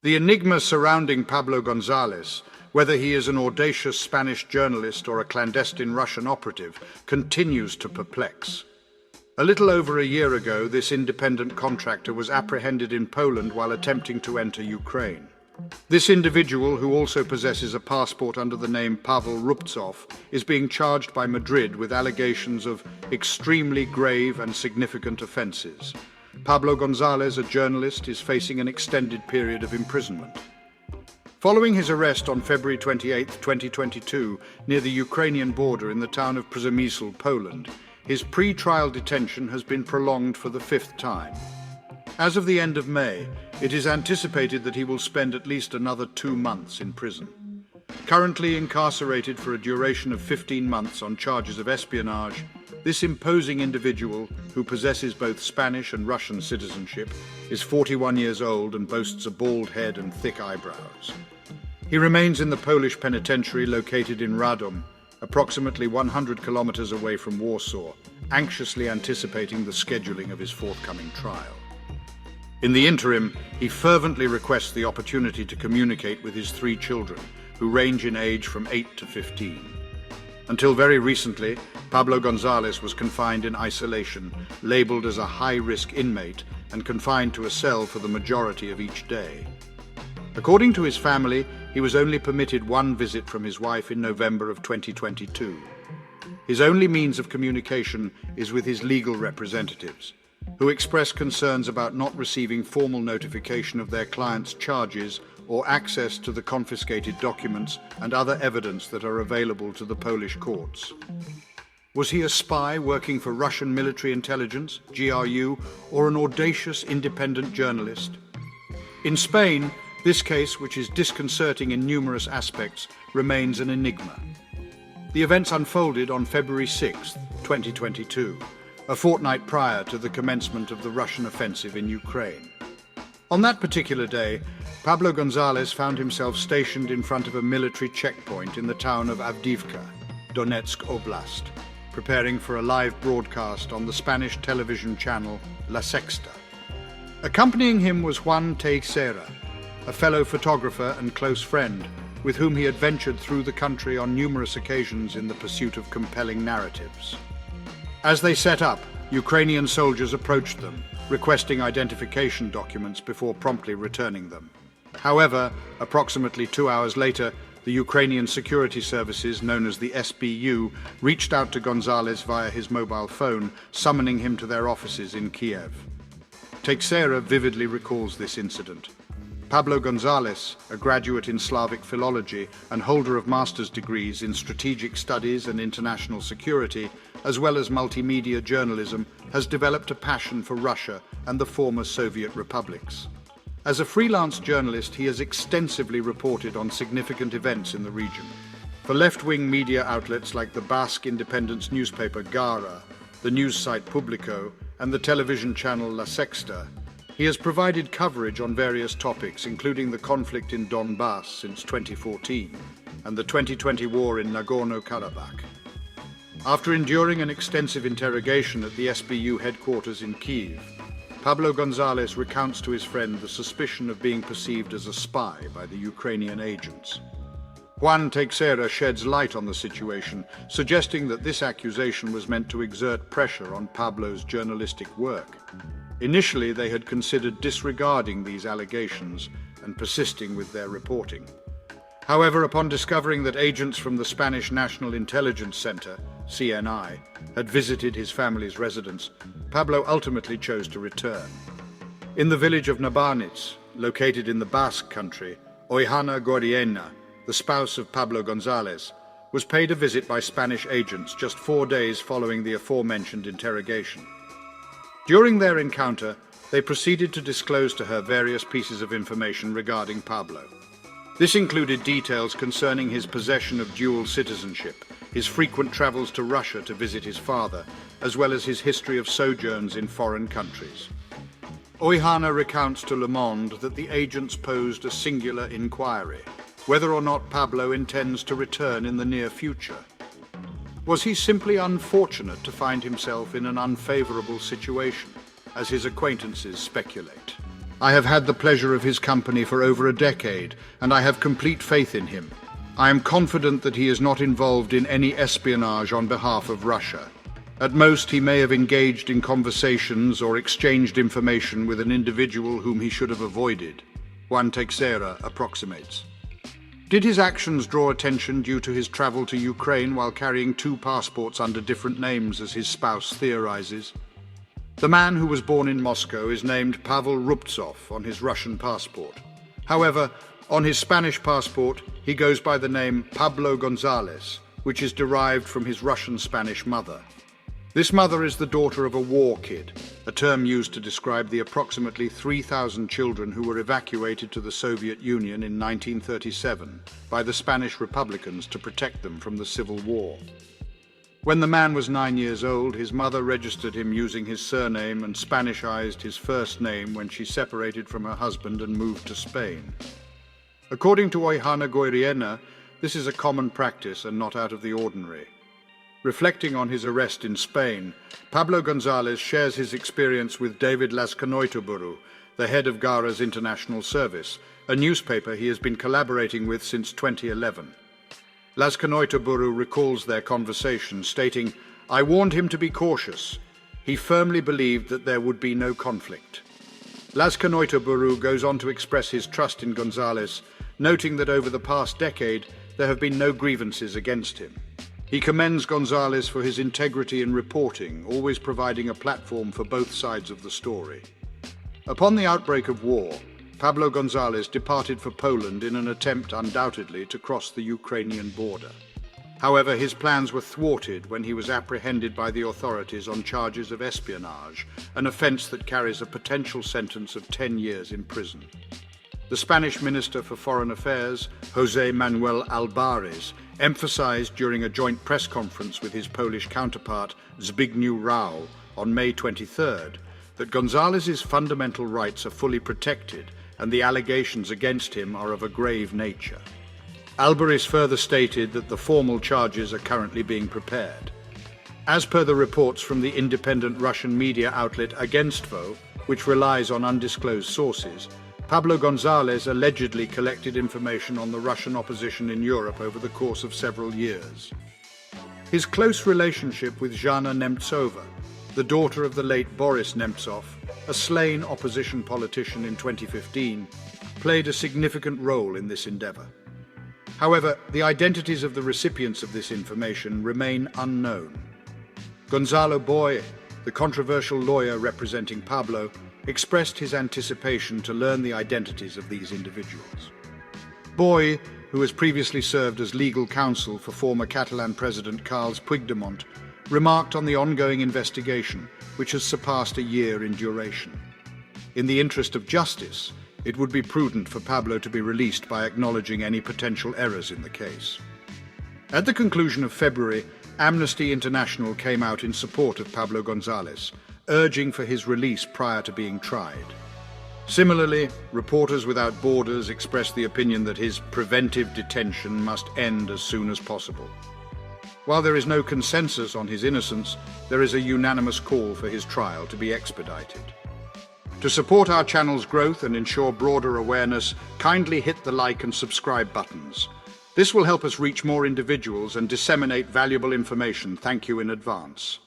The enigma surrounding Pablo Gonzalez, whether he is an audacious Spanish journalist or a clandestine Russian operative, continues to perplex. A little over a year ago, this independent contractor was apprehended in Poland while attempting to enter Ukraine. This individual, who also possesses a passport under the name Pavel Rubtsov, is being charged by Madrid with allegations of extremely grave and significant offences. Pablo Gonzalez, a journalist, is facing an extended period of imprisonment. Following his arrest on February 28, 2022, near the Ukrainian border in the town of Przemysl, Poland, his pre-trial detention has been prolonged for the fifth time. As of the end of May, it is anticipated that he will spend at least another 2 months in prison. Currently incarcerated for a duration of 15 months on charges of espionage, this imposing individual, who possesses both Spanish and Russian citizenship, is 41 years old and boasts a bald head and thick eyebrows. He remains in the Polish penitentiary located in Radom, approximately 100 kilometers away from Warsaw, anxiously anticipating the scheduling of his forthcoming trial. In the interim, he fervently requests the opportunity to communicate with his 3 children, who range in age from 8 to 15. Until very recently, Pablo Gonzalez was confined in isolation, labeled as a high-risk inmate and confined to a cell for the majority of each day. According to his family, he was only permitted 1 visit from his wife in November of 2022. His only means of communication is with his legal representatives, who express concerns about not receiving formal notification of their client's charges or access to the confiscated documents and other evidence that are available to the Polish courts. Was he a spy working for Russian military intelligence, GRU, or an audacious independent journalist? In Spain, this case, which is disconcerting in numerous aspects, remains an enigma. The events unfolded on February 6, 2022, a fortnight prior to the commencement of the Russian offensive in Ukraine. On that particular day, Pablo Gonzalez found himself stationed in front of a military checkpoint in the town of Avdiivka, Donetsk Oblast, preparing for a live broadcast on the Spanish television channel La Sexta. Accompanying him was Juan Teixeira, a fellow photographer and close friend, with whom he had ventured through the country on numerous occasions in the pursuit of compelling narratives. As they set up, Ukrainian soldiers approached them, requesting identification documents before promptly returning them. However, approximately 2 hours later, the Ukrainian security services, known as the SBU, reached out to Gonzalez via his mobile phone, summoning him to their offices in Kiev. Teixeira vividly recalls this incident. Pablo Gonzalez, a graduate in Slavic philology and holder of master's degrees in strategic studies and international security, as well as multimedia journalism, has developed a passion for Russia and the former Soviet republics. As a freelance journalist, he has extensively reported on significant events in the region. For left-wing media outlets like the Basque independence newspaper Gara, the news site Publico, and the television channel La Sexta, he has provided coverage on various topics, including the conflict in Donbass since 2014 and the 2020 war in Nagorno-Karabakh. After enduring an extensive interrogation at the SBU headquarters in Kyiv, Pablo Gonzalez recounts to his friend the suspicion of being perceived as a spy by the Ukrainian agents. Juan Teixeira sheds light on the situation, suggesting that this accusation was meant to exert pressure on Pablo's journalistic work. Initially, they had considered disregarding these allegations and persisting with their reporting. However, upon discovering that agents from the Spanish National Intelligence Center, CNI, had visited his family's residence, Pablo ultimately chose to return. In the village of Nabarnitz, located in the Basque country, Oihana Gordiena, the spouse of Pablo Gonzalez, was paid a visit by Spanish agents just 4 days following the aforementioned interrogation. During their encounter, they proceeded to disclose to her various pieces of information regarding Pablo. This included details concerning his possession of dual citizenship, his frequent travels to Russia to visit his father, as well as his history of sojourns in foreign countries. Oihana recounts to Le Monde that the agents posed a singular inquiry: whether or not Pablo intends to return in the near future. Was he simply unfortunate to find himself in an unfavorable situation, as his acquaintances speculate? I have had the pleasure of his company for over a decade, and I have complete faith in him. I am confident that he is not involved in any espionage on behalf of Russia. At most, he may have engaged in conversations or exchanged information with an individual whom he should have avoided. Juan Teixeira approximates. Did his actions draw attention due to his travel to Ukraine while carrying 2 passports under different names, as his spouse theorizes? The man who was born in Moscow is named Pavel Rubtsov on his Russian passport. However, on his Spanish passport, he goes by the name Pablo Gonzalez, which is derived from his Russian-Spanish mother. This mother is the daughter of a war kid, a term used to describe the approximately 3,000 children who were evacuated to the Soviet Union in 1937 by the Spanish Republicans to protect them from the Civil War. When the man was 9 years old, his mother registered him using his surname and Spanishized his first name when she separated from her husband and moved to Spain. According to Oihana Goiriena, this is a common practice and not out of the ordinary. Reflecting on his arrest in Spain, Pablo Gonzalez shares his experience with David Lazkanoitoburu, the head of Gara's International Service, a newspaper he has been collaborating with since 2011. Lazkanoitoburu recalls their conversation, stating, "I warned him to be cautious. He firmly believed that there would be no conflict." Lazkanoitoburu goes on to express his trust in Gonzalez, noting that over the past decade there have been no grievances against him. He commends Gonzalez for his integrity in reporting, always providing a platform for both sides of the story. Upon the outbreak of war, Pablo Gonzalez departed for Poland in an attempt, undoubtedly, to cross the Ukrainian border. However, his plans were thwarted when he was apprehended by the authorities on charges of espionage, an offence that carries a potential sentence of 10 years in prison. The Spanish Minister for Foreign Affairs, José Manuel Álvarez, emphasized during a joint press conference with his Polish counterpart, Zbigniew Rau, on May 23rd, that Gonzalez's fundamental rights are fully protected and the allegations against him are of a grave nature. Álvarez further stated that the formal charges are currently being prepared. As per the reports from the independent Russian media outlet Agentstvo, which relies on undisclosed sources, Pablo Gonzalez allegedly collected information on the Russian opposition in Europe over the course of several years. His close relationship with Zhana Nemtsova, the daughter of the late Boris Nemtsov, a slain opposition politician in 2015, played a significant role in this endeavor. However, the identities of the recipients of this information remain unknown. Gonzalo Boy, the controversial lawyer representing Pablo, expressed his anticipation to learn the identities of these individuals. Boy, who has previously served as legal counsel for former Catalan President Carles Puigdemont, remarked on the ongoing investigation, which has surpassed a year in duration. In the interest of justice, it would be prudent for Pablo to be released by acknowledging any potential errors in the case. At the conclusion of February, Amnesty International came out in support of Pablo Gonzalez, urging for his release prior to being tried. Similarly, Reporters Without Borders expressed the opinion that his preventive detention must end as soon as possible. While there is no consensus on his innocence, there is a unanimous call for his trial to be expedited. To support our channel's growth and ensure broader awareness, kindly hit the like and subscribe buttons. This will help us reach more individuals and disseminate valuable information. Thank you in advance.